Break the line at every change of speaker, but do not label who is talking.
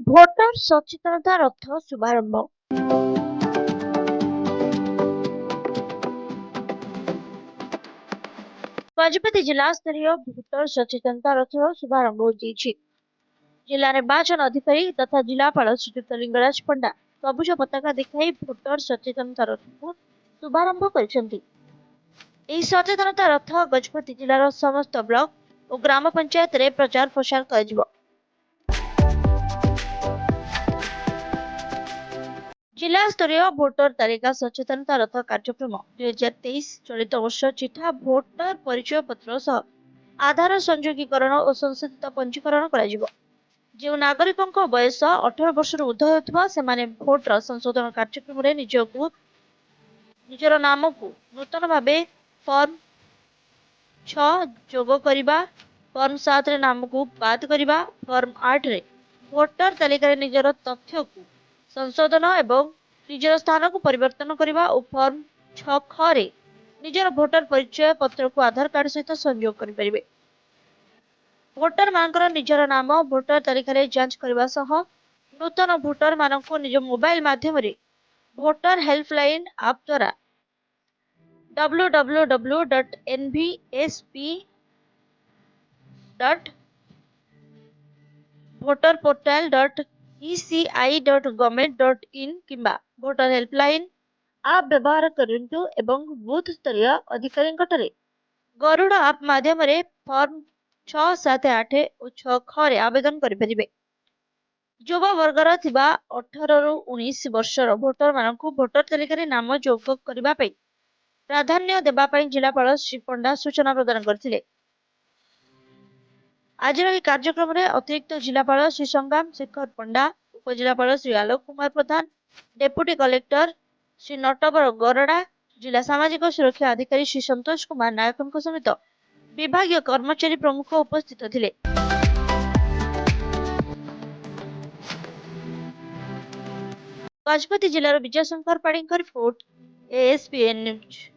Voter ସଚେତନତା ରଥ ଶୁଭାରମ୍ଭ। ଗଜପତି ଜିଲ୍ଲା ସ୍ତରୀୟ ଭୋଟର ସଚେତନତା ରଥର ଶୁଭାରମ୍ଭ ହୋଇଯାଇଛି। ଜିଲ୍ଲା ନିର୍ବାଚନ ଅଧିକାରୀ ତଥା ଜିଲ୍ଲାପାଳ ଶ୍ରୀଯୁକ୍ତ ଲିଙ୍ଗରାଜ ପଣ୍ଡା ସବୁଜ ପତାକା ଦେଖାଇ ଭୋଟର ସଚେତନତା ରଥକୁ ଶୁଭାରମ୍ଭ କରିଛନ୍ତି। ଏହି ସଚେତନତା ରଥ ଗଜପତି ଜିଲ୍ଲାର ସମସ୍ତ ବ୍ଲକ ଓ ଗ୍ରାମ ପଞ୍ଚାୟତରେ ପ୍ରଚାର ପ୍ରସାର କରାଯିବ। जिला स्तरीय भोटर तालिका सचेतनता रथ कार्यक्रम 2023 चलित वर्ष चिठा भोटर परिचय पत्र सह आधार संयोगीकरण और संशोधित पंजीकरण कराଯିବ। जो नागरिकों बयस 18 वर्ष ऊर्ध्व होथिबा सेमाने भोटर संशोधन कार्यक्रम रे निजर नाम को नूतन भावे फॉर्म 6 जोग करिबा, फॉर्म 7 रे नाम को बाद करिबा, फॉर्म 8 रे भोटर तालिका रे निजर तथ्य को संशोधन एवं निजर स्थान को परिवर्तन करने और फॉर्म 6 ख रे निजर भोटर परिचय पत्र को आधार कार्ड सहित संयोग करें। भोटर मानकर निजर नाम भोटर तालिका रे जांच करने सह नूतन भोटर मानक निज मोबाइल माध्यम रे भोटर हेल्पलाइन ऐप द्वारा www.nvsp.voterportal.eci.government.in किंबा भोटर हेल्पलाइन आप व्यवहार करंतु एवं बूथ स्तरीय अधिकारी गरुड़ आप माध्यम रे फॉर्म 6, 7, 8 और 6 ख रे आवेदन करें। युवा वर्गर थिबा 18 रु 19 वर्षर भोटर मानकु भोटर तालिका रे नाम जोग करिबा पई प्राधान्य देबा पई जिलापाल श्री पंडा सूचना प्रदान करथिले। आज कार्यक्रम में अतिरिक्त जिलापाल श्री संग्राम शेखर पंडा, उपजिलापाल श्री आलोक कुमार प्रधान, डेप्यूटी कलेक्टर श्री नटवर गरड़ा, जिला सामाजिक सुरक्षा अधिकारी श्री संतोष कुमार नायकों समेत विभागीय कर्मचारी प्रमुख उपस्थित थिले। गजपति जिलार विजय शंकर पाड़ी रिपोर्ट, एएसपीएन न्यूज।